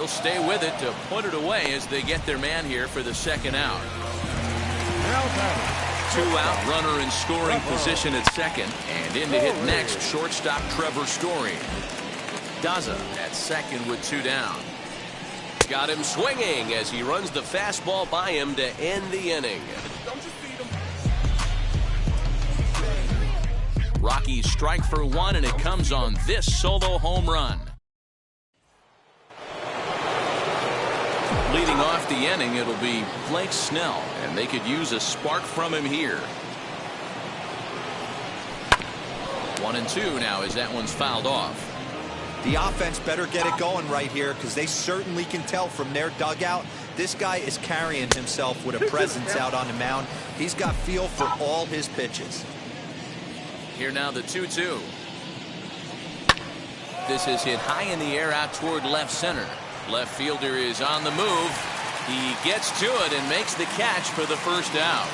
They'll stay with it to put it away as they get their man here for the second out. Two-out runner in scoring position at second, and in to hit next, shortstop Trevor Story. Daza at second with two down. Got him swinging as he runs the fastball by him to end the inning. Rockies strike for one, and it comes on this solo home run. Leading off the inning, it'll be Blake Snell, and they could use a spark from him here. 1-2 now as that one's fouled off. The offense better get it going right here, because they certainly can tell from their dugout this guy is carrying himself with a presence out on the mound. He's got feel for all his pitches. Here now the 2-2. This is hit high in the air out toward left center. Left fielder is on the move. He gets to it and makes the catch for the first out.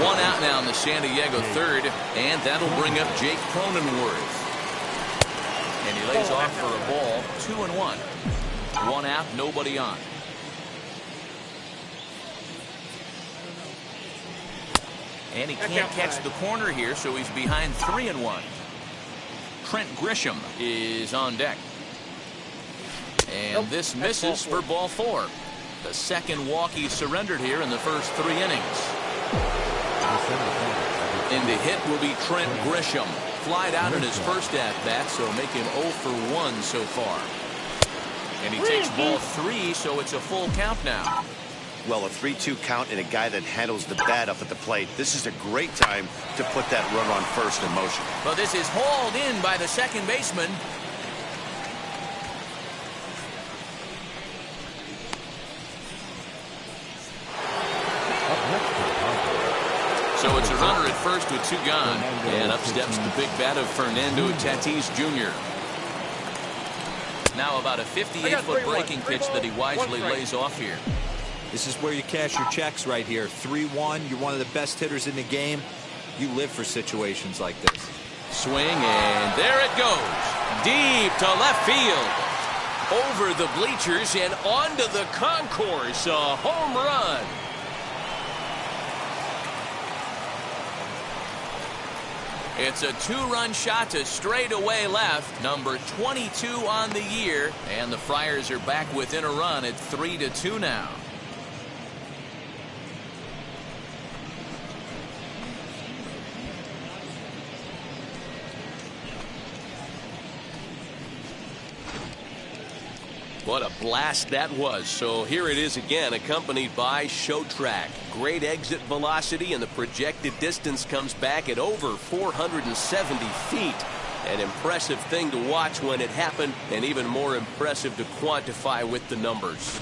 One out now in the San Diego third, and that'll bring up Jake Cronenworth. And he lays off for a ball. 2-1. One out, nobody on. And he can't catch the corner here, so he's behind 3-1. Trent Grisham is on deck. And this misses for ball four. The second walk he surrendered here in the first 3 innings. In the hit will be Trent Grisham. Flied out in his first at-bat, so make him 0 for 1 so far. And he takes ball 3, so it's a full count now. Well, a 3-2 count and a guy that handles the bat up at the plate. This is a great time to put that runner on first in motion. Well, this is hauled in by the second baseman. So it's a runner at first with 2 gone. And up steps the big bat of Fernando Tatis Jr. Now about a 58-foot breaking pitch that he wisely lays off here. This is where you cash your checks right here. 3-1. You're one of the best hitters in the game. You live for situations like this. Swing, and there it goes. Deep to left field. Over the bleachers and onto the concourse. A home run. It's a 2-run shot to straightaway left. Number 22 on the year. And the Friars are back within a run at 3-2 now. What a blast that was. So here it is again, accompanied by Show Track. Great exit velocity, and the projected distance comes back at over 470 feet. An impressive thing to watch when it happened, and even more impressive to quantify with the numbers.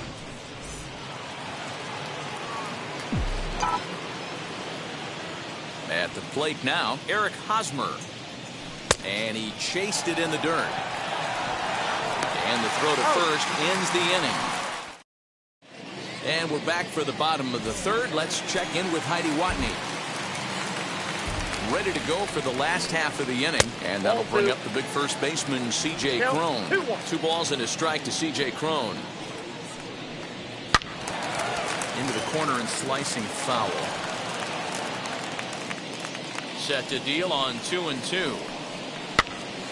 At the plate now, Eric Hosmer. And he chased it in the dirt. And the throw to first ends the inning. And we're back for the bottom of the third. Let's check in with Heidi Watney. Ready to go for the last half of the inning. And that'll bring up the big first baseman, C.J. Cron. 2 balls and a strike to C.J. Cron. Into the corner and slicing foul. Set to deal on 2-2.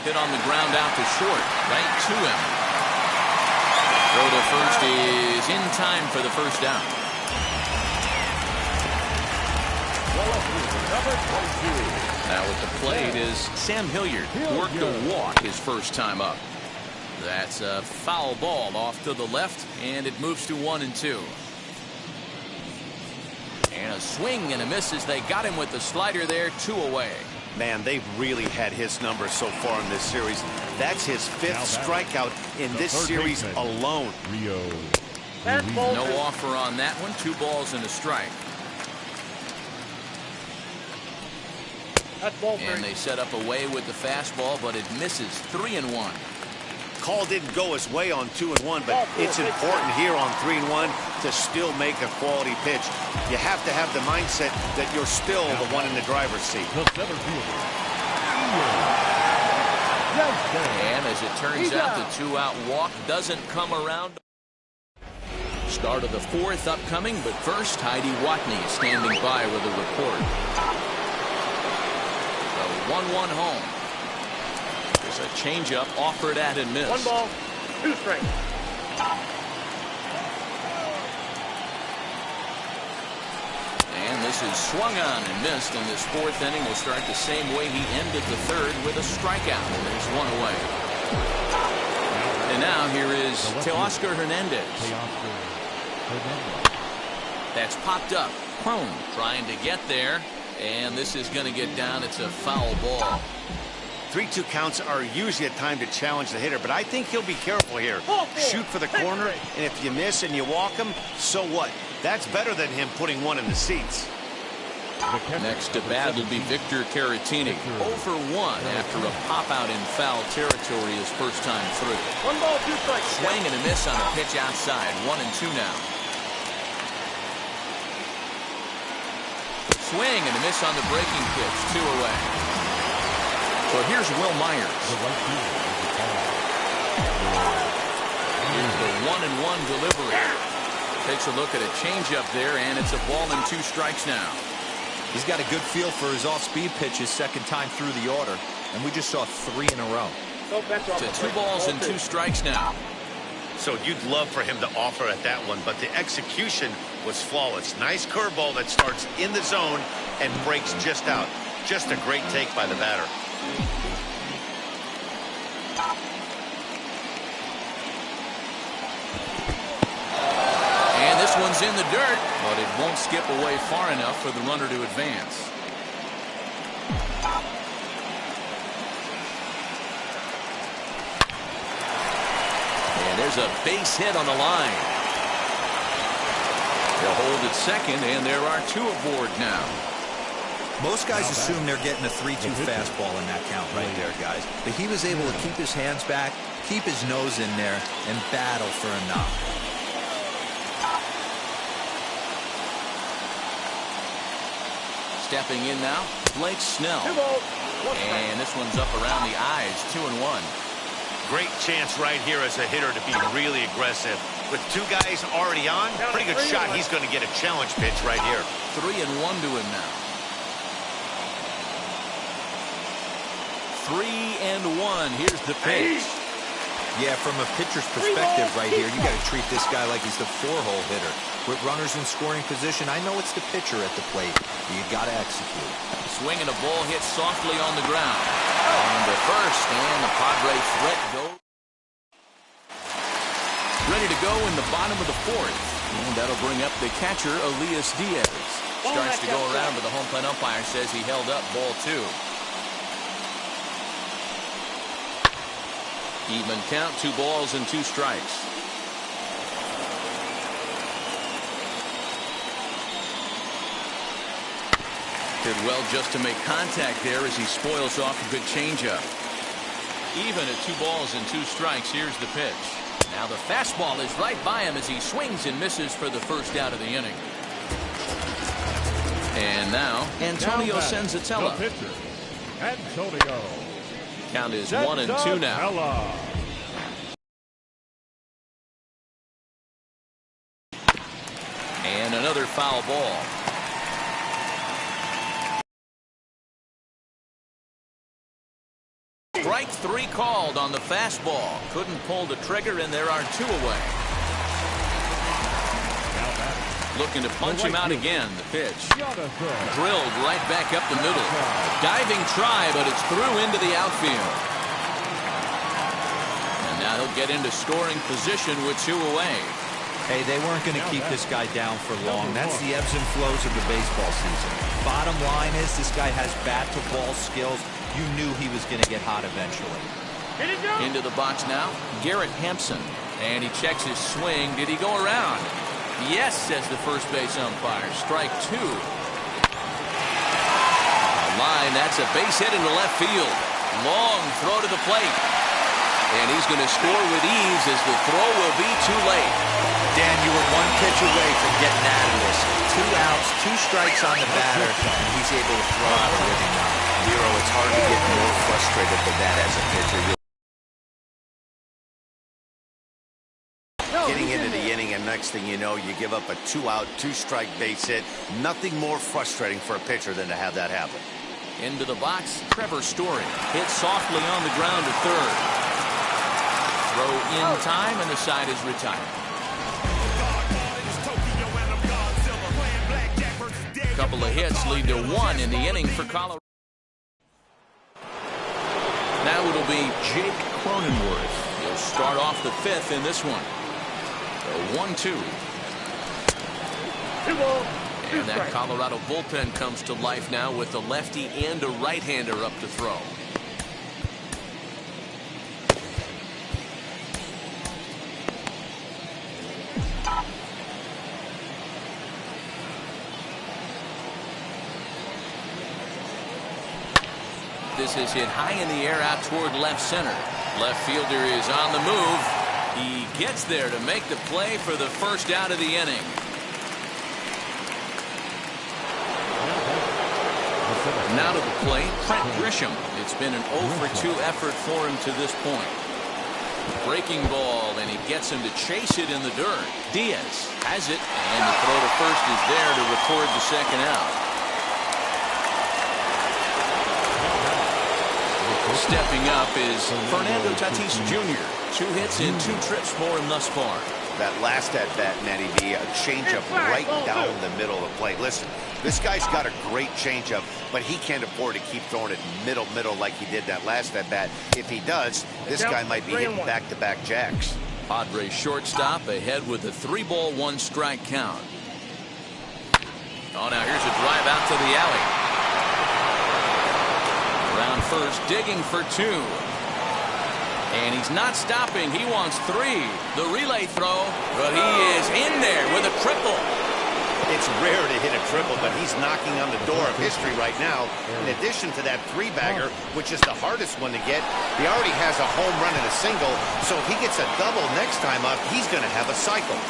Hit on the ground out to short. Right to him. Throw to first is in time for the first down. Now at the plate is Sam Hilliard. Worked a walk his first time up. That's a foul ball off to the left, and it moves to 1-2. And a swing and a miss as they got him with the slider there, 2 away. Man, they've really had his number so far in this series. That's his 5th strikeout in this series alone. No offer on that one. 2 balls and a strike. And they set up away with the fastball, but it misses. 3-1. Call didn't go his way on 2-1, but it's important here on 3-1 to still make a quality pitch. You have to have the mindset that you're still the one in the driver's seat. And as it turns out, the two-out walk doesn't come around. Start of the fourth upcoming, but first, Heidi Watney standing by with a report. The 1-1 home. There's a changeup offered at and missed. 1 ball, 2 strikes. And this is swung on and missed, and this fourth inning will start the same way he ended the third, with a strikeout. And there's one away. And now here is Teoscar Hernandez. That's popped up. Crone trying to get there, and this is going to get down. It's a foul ball. 3-2 counts are usually a time to challenge the hitter, but I think he'll be careful here. Shoot for the corner, and if you miss and you walk him, so what? That's better than him putting one in the seats. Next to bat will be Victor Caratini. 0 for 1 after a pop-out in foul territory his first time through. 1 ball, 2 strikes. Swing and a miss on a pitch outside. 1-2 now. Swing and a miss on the breaking pitch. 2 away. So here's Will Myers. Here's the 1-1 delivery. Takes a look at a changeup there, and it's a ball and 2 strikes now. He's got a good feel for his off-speed pitches second time through the order, and we just saw 3 in a row. So 2 balls and 2 strikes now. So you'd love for him to offer at that one, but the execution was flawless. Nice curveball that starts in the zone and breaks just out. Just a great take by the batter. And this one's in the dirt, but it won't skip away far enough for the runner to advance. And there's a base hit on the line. They'll hold at second, and there are 2 aboard now. Most guys assume they're getting a 3-2 fastball in that count right there, guys. But he was able to keep his hands back, keep his nose in there, and battle for a knock. Stepping in now, Blake Snell. 2 balls, 1 strike. And this one's up around the eyes, 2-1. Great chance right here as a hitter to be really aggressive. With 2 guys already on, pretty good shot. He's going to get a challenge pitch right here. 3-1 to him now. 3-1. Here's the pitch. Yeah, from a pitcher's perspective right here, you got to treat this guy like he's the 4-hole hitter. With runners in scoring position, I know it's the pitcher at the plate, but you got to execute. Swinging a ball hit softly on the ground. On to first, and the Padre threat goes. Ready to go in the bottom of the 4th. And that'll bring up the catcher, Elias Diaz. Starts to go around, but the home plate umpire says he held up ball 2. Even count, 2 balls and 2 strikes. Did well just to make contact there as he spoils off a good changeup. Even at 2 balls and 2 strikes, here's the pitch. Now the fastball is right by him as he swings and misses for the first out of the inning. And now Antonio Senzatella. The pitcher, Antonio. Count is 1-2 now. And another foul ball. Strike 3 called on the fastball. Couldn't pull the trigger, and there are 2 away. Looking to punch him out again. The pitch. Drilled right back up the middle. Diving try, but it's through into the outfield. And now he'll get into scoring position with 2 away. Hey, they weren't going to keep this guy down for long. That's the ebbs and flows of the baseball season. Bottom line is this guy has bat-to-ball skills. You knew he was going to get hot eventually. Into the box now, Garrett Hampson. And he checks his swing. Did he go around? Yes, says the first base umpire. Strike 2. Line, that's a base hit into left field. Long throw to the plate. And he's going to score with ease as the throw will be too late. Dan, you were one pitch away from getting out of this. 2 outs, 2 strikes on the batter, and he's able to throw out a living now. Nero, it's hard to get more frustrated than that as a pitcher. Getting into the inning, and next thing you know, you give up a 2-out, 2-strike base hit. Nothing more frustrating for a pitcher than to have that happen. Into the box, Trevor Story hits softly on the ground to third. Throw in time, and the side is retired. A couple of hits lead to 1 in the inning for Colorado. Now it'll be Jake Cronenworth. He'll start off the 5th in this one. The 1-2. And that Colorado bullpen comes to life now with a lefty and a right-hander up to throw. This is hit high in the air out toward left center. Left fielder is on the move. He gets there to make the play for the first out of the inning. Now to the plate, Trent Grisham. It's been an 0-for-2 effort for him to this point. Breaking ball, and he gets him to chase it in the dirt. Diaz has it, and the throw to first is there to record the second out. Stepping up is Fernando Tatis Jr. 2 hits and 2 trips for him thus far. That last at-bat, Matty V, a changeup right down the middle of the plate. Listen, this guy's got a great changeup, but he can't afford to keep throwing it middle like he did that last at-bat. If he does, this guy might be hitting back-to-back jacks. Padres shortstop ahead with a 3-ball, 1-strike count. Oh, now here's a drive out to the alley. Around first, digging for 2. And he's not stopping. He wants 3. The relay throw, but he is in there with a triple. It's rare to hit a triple, but he's knocking on the door of history right now. In addition to that 3-bagger, which is the hardest one to get, he already has a home run and a single, so if he gets a double next time up, he's going to have a cycle.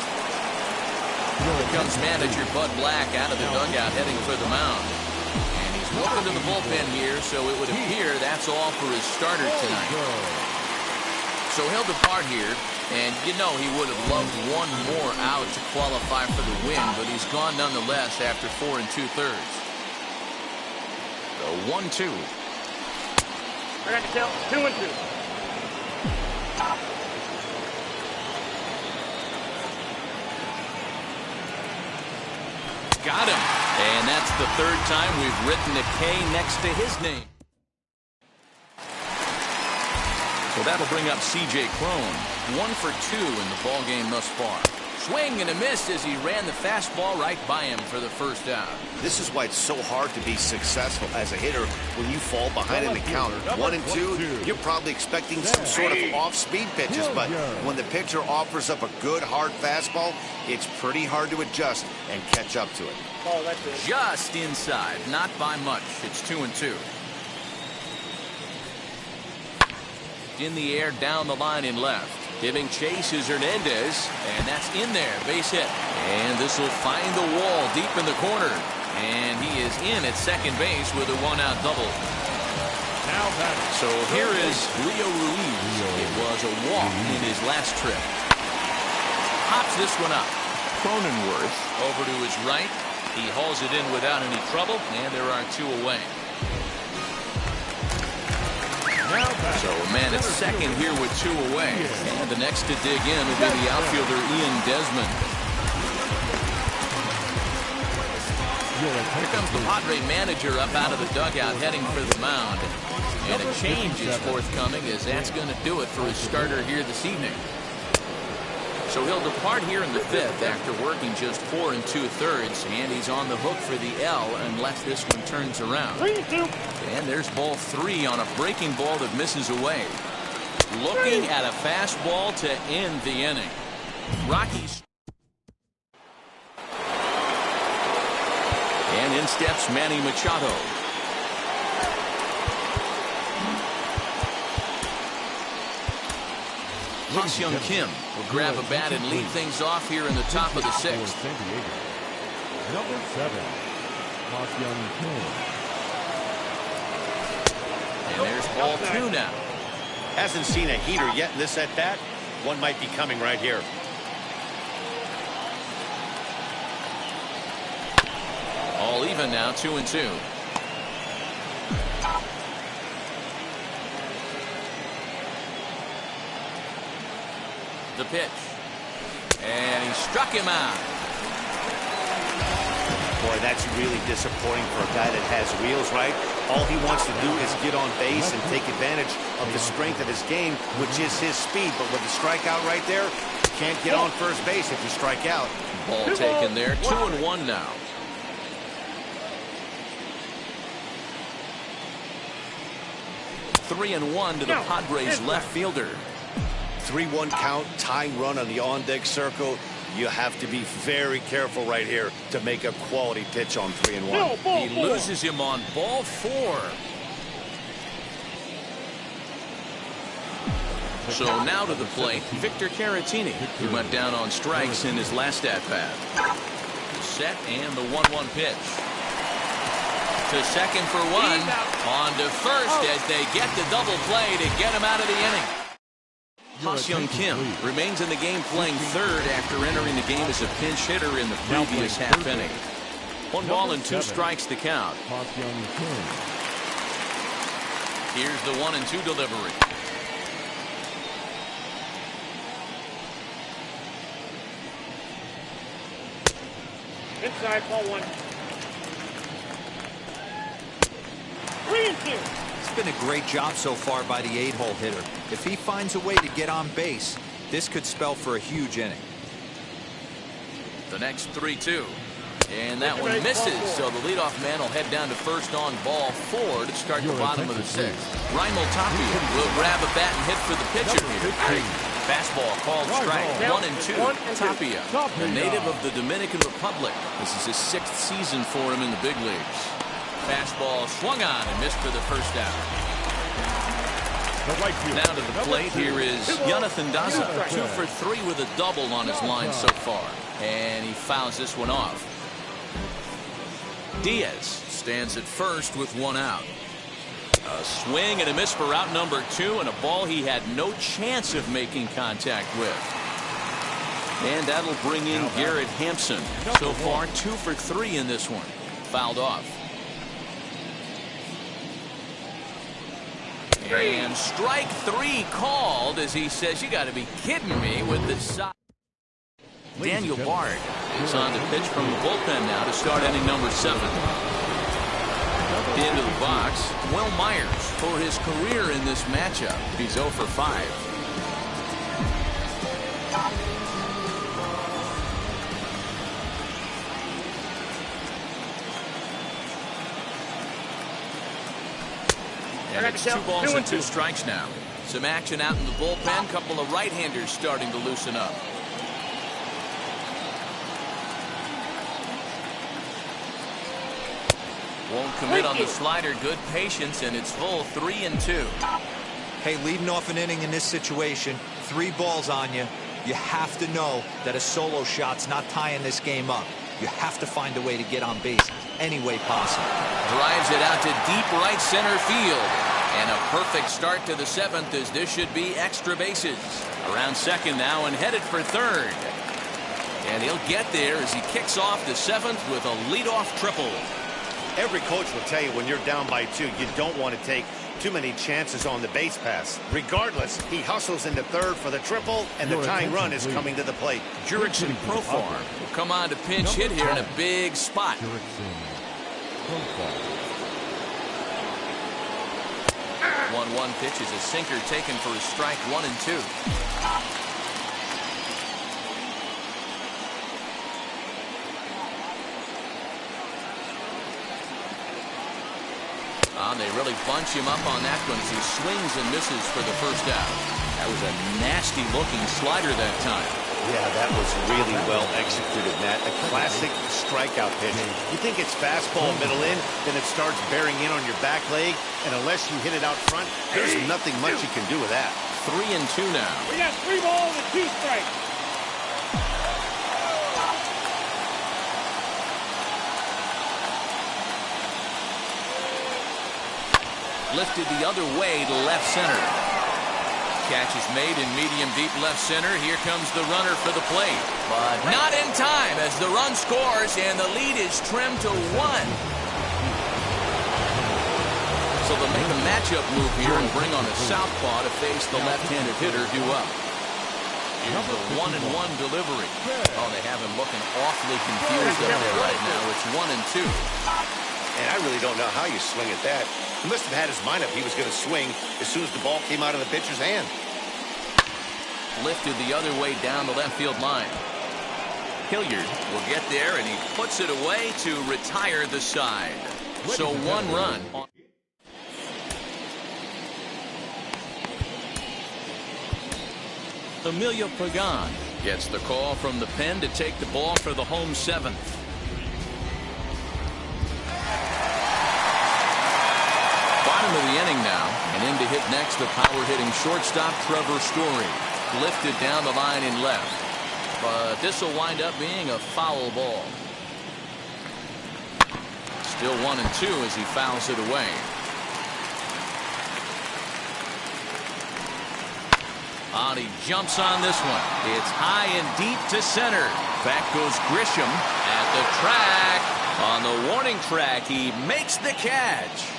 Here comes manager Bud Black out of the dugout heading for the mound. And he's looking to the bullpen here, so it would appear that's all for his starter tonight. So he'll depart here, and you know he would have loved 1 more out to qualify for the win, but he's gone nonetheless after 4 2/3. The 1-2. I got to count 2 and 2. Got him. And that's the 3rd time we've written a K next to his name. So that'll bring up C.J. Cron. 1 for 2 in the ballgame thus far. Swing and a miss as he ran the fastball right by him for the first out. This is why it's so hard to be successful as a hitter when you fall behind in the counter. 1 and 2, you're probably expecting some sort of off-speed pitches, but when the pitcher offers up a good hard fastball, it's pretty hard to adjust and catch up to it. Oh, that's it. Just inside, not by much. It's 2 and 2. In the air down the line in left. Giving chase is Hernandez, and that's in there. Base hit. And this will find the wall deep in the corner. And he is in at second base with a 1-out double. Now batting. So here is Leo Ruiz. It was a walk in his last trip. Pops this one up. Cronenworth over to his right. He hauls it in without any trouble, and there are 2 away. So a man at second here with 2 away. And the next to dig in will be the outfielder Ian Desmond. Here comes the Padre manager up out of the dugout heading for the mound. And a change is forthcoming as that's going to do it for his starter here this evening. So he'll depart here in the 5th after working just 4 2/3, and he's on the hook for the L unless this one turns around. 3 and 2. And there's ball 3 on a breaking ball that misses away. Looking at a fastball to end the inning. Rockies. And in steps Manny Machado. Ha-Seong Kim will grab a bat and lead things off here in the top of the sixth. Number 7, Ha-Seong Kim. And there's ball 2 now. Hasn't seen a heater yet in this at-bat. One might be coming right here. All even now, 2-2. The pitch. And he struck him out. Boy, that's really disappointing for a guy that has wheels, right? All he wants to do is get on base and take advantage of the strength of his game, which is his speed. But with the strikeout right there, you can't get on first base if you strike out. Ball taken there, 2-1 now. Three and one to the Padres left fielder. 3-1 count, tying run on the on-deck circle. You have to be very careful right here to make a quality pitch on 3-1. He loses him on ball 4. So now to the plate, Victor Caratini, who went down on strikes in his last at-bat. Set and the 1-1 pitch. To second for 1. On to first as they get the double play to get him out of the inning. Ha-Seong Kim remains in the game playing third after entering the game as a pinch hitter in the previous half inning. 1 ball and 2 strikes to count. Here's the 1-2 delivery. Inside, ball 1. 3-2. It's been a great job so far by the 8-hole hitter. If he finds a way to get on base, this could spell for a huge inning. The next 3-2. And that one misses, so the leadoff man will head down to first on ball 4 to start the bottom of the 6th. Raimel Tapia will grab a bat and hit for the pitcher here. Fastball called strike. 1-2. Tapia, a native of the Dominican Republic. This is his 6th season for him in the big leagues. Fastball swung on and missed for the first out. Now to the plate, here is Jonathan Daza. 2 for 3 with a double on his line so far. And he fouls this one off. Diaz stands at first with 1 out. A swing and a miss for out number 2, and a ball he had no chance of making contact with. And that'll bring in Garrett Hampson. So far 2 for 3 in this one. Fouled off. And strike 3 called as he says, "You got to be kidding me with the side." Daniel Bard is on to pitch from the bullpen now to start inning number 7. Into the box, Will Myers for his career in this matchup. He's 0 for 5. And it's 2 balls and 2 strikes now. Some action out in the bullpen. Couple of right-handers starting to loosen up. Won't commit on the slider. Good patience, and it's full 3-2. Hey, leading off an inning in this situation, 3 balls on you. You have to know that a solo shot's not tying this game up. You have to find a way to get on base any way possible. Drives it out to deep right center field. And a perfect start to the 7th as this should be extra bases. Around second now and headed for third. And he'll get there as he kicks off the 7th with a leadoff triple. Every coach will tell you when you're down by 2, you don't want to take too many chances on the base pass. Regardless, he hustles into third for the triple, and the tying run is coming to the plate. Jurickson Profar will come on to pinch hit here in a big spot. 1-1 pitch is a sinker taken for a strike. 1-2. They really bunch him up on that one as he swings and misses for the first out. That was a nasty-looking slider that time. Yeah, that was really well executed, Matt. A classic strikeout pitch. You think it's fastball middle in, then it starts bearing in on your back leg, and unless you hit it out front, there's nothing much you can do with that. 3-2 now. We got 3 balls and 2 strikes. Lifted the other way to left center. Catch is made in medium deep left center. Here comes the runner for the plate. But not in time as the run scores and the lead is trimmed to 1. So they'll make a matchup move here and bring on a southpaw to face the left-handed hitter due up. Here's the 1-1 delivery. Oh, they have him looking awfully confused up there right now. It's 1-2. And I really don't know how you swing at that. He must have had his mind up he was going to swing as soon as the ball came out of the pitcher's hand. Lifted the other way down the left field line. Hilliard will get there, and he puts it away to retire the side. So 1 run. Emilio Pagan gets the call from the pen to take the ball for the home 7th. Bottom of the inning now, and in to hit next the power-hitting shortstop Trevor Story. Lifted down the line in left, but this will wind up being a foul ball. Still 1-2 as he fouls it away. He jumps on this one. It's high and deep to center. Back goes Grisham at the track. On the warning track, he makes the catch.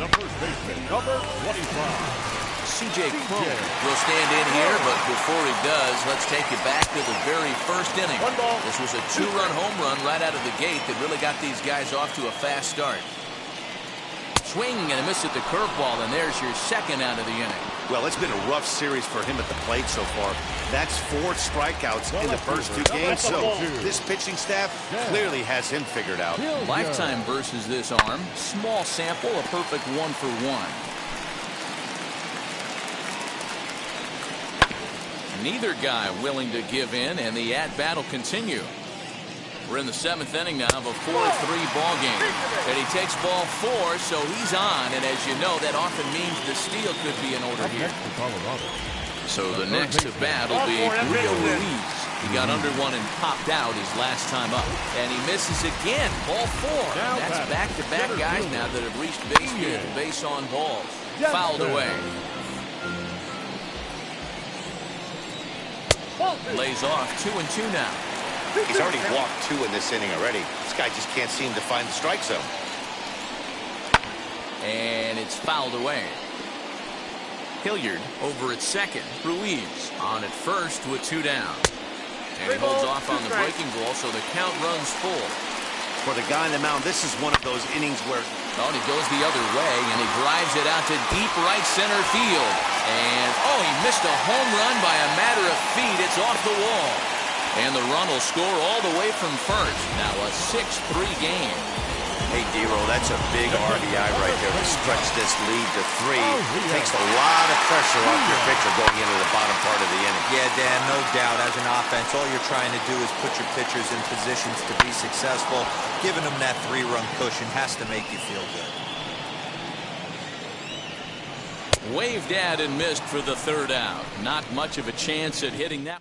The first baseman, number 25. C.J. Cron will stand in here, but before he does, let's take it back to the very first inning. This was a 2-run home run right out of the gate that really got these guys off to a fast start. Swing and a miss at the curveball, and there's your second out of the inning. Well, it's been a rough series for him at the plate so far. That's 4 strikeouts in the first 2 games, so this pitching staff clearly has him figured out. Lifetime versus this arm. Small sample, a perfect 1 for 1. Neither guy willing to give in, and the at-bat will continue. We're in the 7th inning now of a 4-3 ball game. And he takes ball 4, so he's on. And as you know, that often means the steal could be in order here. So the next at bat will be Rio Ruiz. He got under one and popped out his last time up. And he misses again. Ball 4. That's back-to-back guys now that have reached base hit, base on balls. Fouled away. Lays off 2-2 now. He's already walked 2 in this inning already. This guy just can't seem to find the strike zone. And it's fouled away. Hilliard over at second. Ruiz on at first with 2 down. And he holds off on the breaking ball, so the count runs full. For the guy on the mound, this is one of those innings where... Oh, and he goes the other way, and he drives it out to deep right center field. And, he missed a home run by a matter of feet. It's off the wall. And the run will score all the way from first. Now a 6-3 game. Hey, D-Roll, that's a big RBI right there to stretch this lead to 3. It takes a lot of pressure off your pitcher going into the bottom part of the inning. Yeah, Dan, no doubt. As an offense, all you're trying to do is put your pitchers in positions to be successful. Giving them that 3-run cushion has to make you feel good. Waved at and missed for the 3rd out. Not much of a chance at hitting that.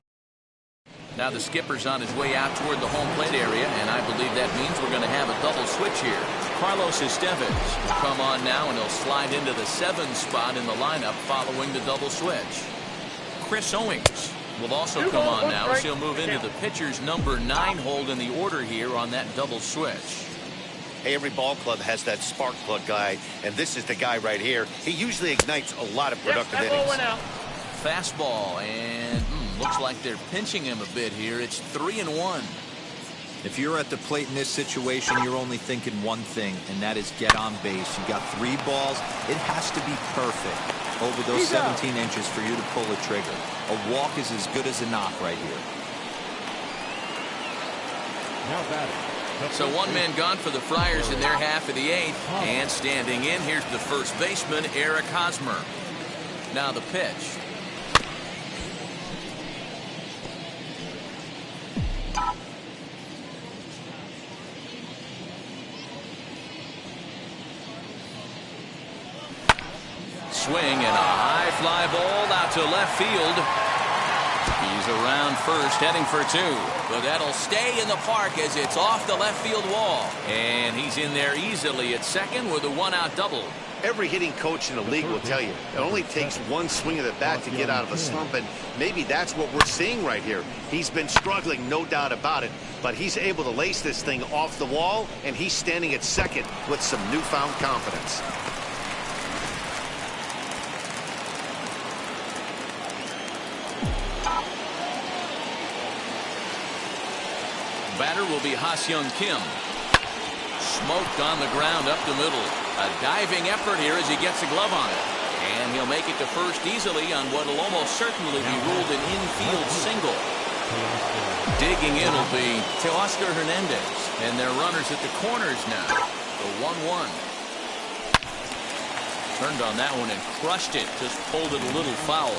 Now the skipper's on his way out toward the home plate area, and I believe that means we're going to have a double switch here. Carlos Estevez will come on now, and he'll slide into the 7th spot in the lineup following the double switch. Chris Owings will also come on now as he'll move into the pitcher's number 9 hold in the order here on that double switch. Hey, every ball club has that spark plug guy, and this is the guy right here. He usually ignites a lot of productive innings. Fastball, and looks like they're pinching him a bit here. It's 3-1. If you're at the plate in this situation, you're only thinking one thing, and that is get on base. You got 3 balls. It has to be perfect over those 17 inches for you to pull the trigger. A walk is as good as a knock right here. Now batting. So 1 man gone for the Friars in their half of the 8th. And standing in, here's the first baseman, Eric Hosmer. Now the pitch. swing and a high fly ball out to left field. He's around first, heading for two. But that'll stay in the park as it's off the left field wall. And he's in there easily at second with a one-out double. Every hitting coach in the league will tell you it only takes one swing of the bat to get out of a slump, and maybe that's what we're seeing right here. He's been struggling, no doubt about it, but he's able to lace this thing off the wall, and he's standing at second with some newfound confidence. Batter will be Ha-Seong Kim. Smoked on the ground up the middle. A diving effort here as he gets a glove on it. And he'll make it to first easily on what will almost certainly be ruled an infield single. Digging in will be Teoscar Hernandez. And they're runners at the corners now. The 1-1. Turned on that one and crushed it. Just pulled it a little foul.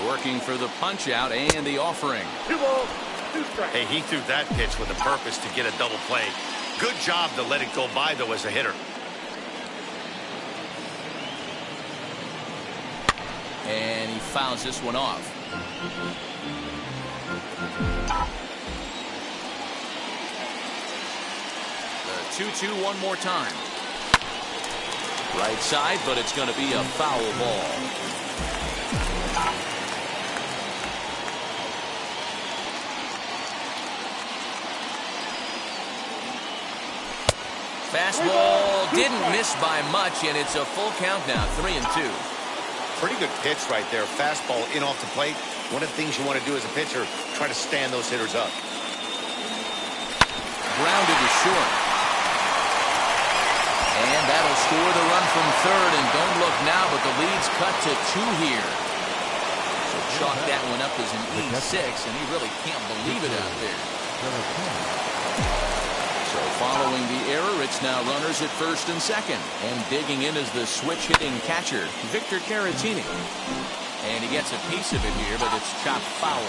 Working for the punch out and the offering. 2 balls, 2 strikes. Hey, he threw that pitch with a purpose to get a double play. Good job to let it go by, though, as a hitter. And he fouls this one off. The 2-2 one more time. Right side, but it's going to be a foul ball. Fastball didn't miss by much, and it's a full count now, 3-2. Pretty good pitch right there. Fastball in off the plate. One of the things you want to do as a pitcher, try to stand those hitters up. Grounded to short. And that'll score the run from third, and don't look now, but the lead's cut to 2 here. So chalk that one up as an E6, and he really can't believe it out there. So following the error, it's now runners at first and second. And digging in is the switch-hitting catcher, Victor Caratini. And he gets a piece of it here, but it's chopped foul.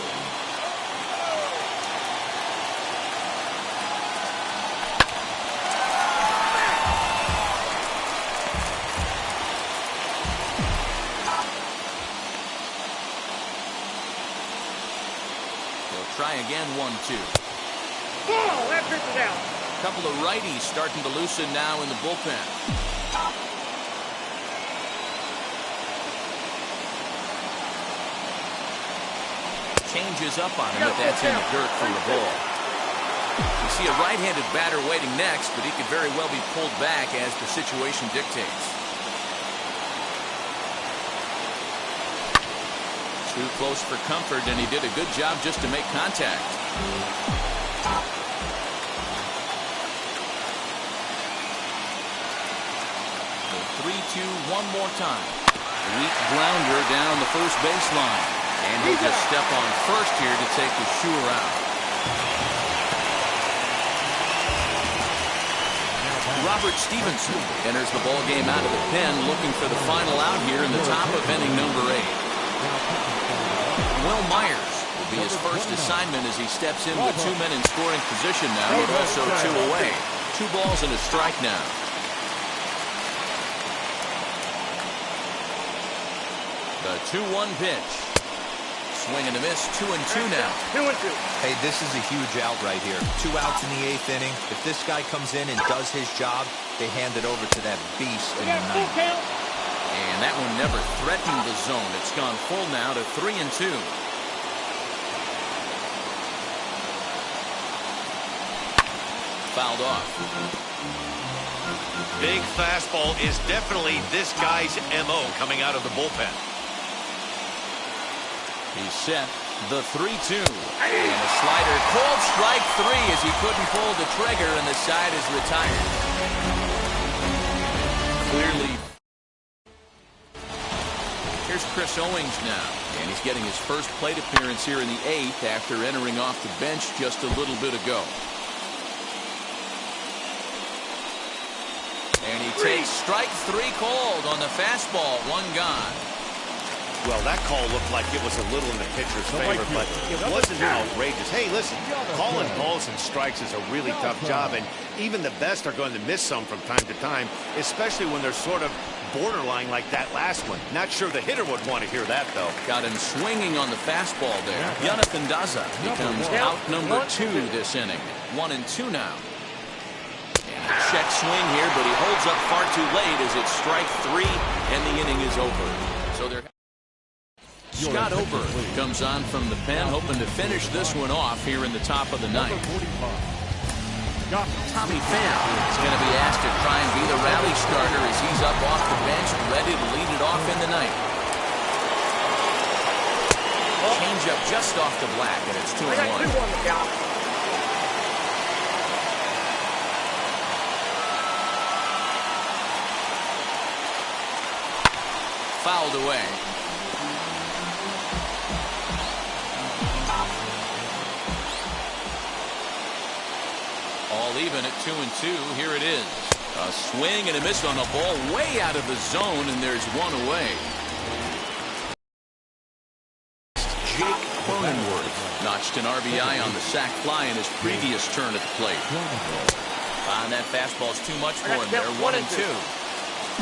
They'll try again, 1-2. Ball, that pitch is out. Couple of righties starting to loosen now in the bullpen. Changes up on him, but that's in the dirt for the ball. You see a right-handed batter waiting next, but he could very well be pulled back as the situation dictates. Too close for comfort, and he did a good job just to make contact. 3-2 one more time. Weak grounder down the first baseline. And he'll just step on first here to take the sure out. Robert Stevenson enters the ball game out of the pen, looking for the final out here in the top of inning number 8. Will Myers will be his first assignment as he steps in with 2 men in scoring position now, but also 2 away. 2 balls and a strike now. The 2-1 pitch. Swing and a miss, 2-2 now. 2-2. Hey, this is a huge out right here. 2 outs in the 8th inning. If this guy comes in and does his job, they hand it over to that beast in the 9th. And that one never threatened the zone. It's gone full now to 3-2. Fouled off. Big fastball is definitely this guy's MO coming out of the bullpen. He's set. The 3-2. And a slider. Called strike 3 as he couldn't pull the trigger, and the side is retired. Clearly. Here's Chris Owings now. And he's getting his first plate appearance here in the 8th after entering off the bench just a little bit ago. And he takes strike 3 called on the fastball. 1 gone. Well, that call looked like it was a little in the pitcher's favor, but it wasn't outrageous. Hey, listen, calling balls and strikes is a really tough job, and even the best are going to miss some from time to time, especially when they're sort of borderline like that last one. Not sure the hitter would want to hear that, though. Got him swinging on the fastball there. Jonathan Daza becomes out number 2 this inning. 1-2 now. Check swing here, but he holds up far too late as it's strike 3, and the inning is over. So they're Scott Ober comes on from the pen, hoping to finish this one off here in the top of the ninth. Tommy Pham is going to be asked to try and be the rally starter as he's up off the bench, ready to lead it off in the ninth. Change up just off the black, and it's 2-1. Fouled away. All even at 2-2. Here it is. A swing and a miss on a ball way out of the zone, and there's one away. Jake Cronenworth notched an RBI on the sac fly in his previous turn at the plate. And that fastball's too much for him there. 1-2.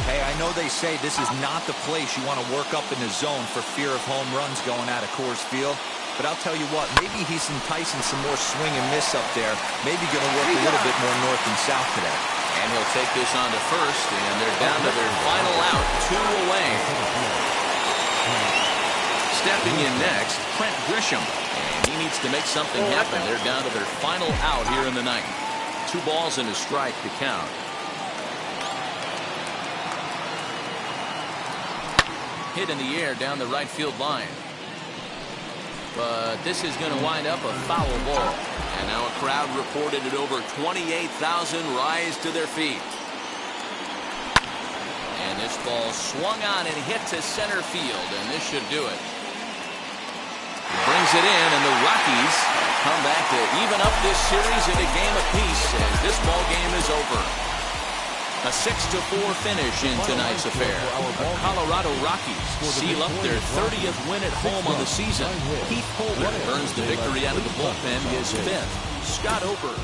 Hey, I know they say this is not the place you want to work up in the zone for fear of home runs going out of Coors Field. But I'll tell you what, maybe he's enticing some more swing and miss up there. Maybe going to work a little bit more north and south today. And he'll take this on to first, and they're down to their final out, 2 away. Stepping in next, Trent Grisham. And he needs to make something happen. They're down to their final out here in the ninth. 2 balls and a strike to count. Hit in the air down the right field line. But this is going to wind up a foul ball. And now a crowd reported at over 28,000 rise to their feet. And this ball swung on and hit to center field, and this should do it. He brings it in, and the Rockies come back to even up this series in a game apiece as this ball game is over. A 6-4 finish in tonight's affair. The Colorado Rockies seal up their 30th win at home on the season. Heath Holder earns the victory out of the bullpen, his 5th. Scott Ober.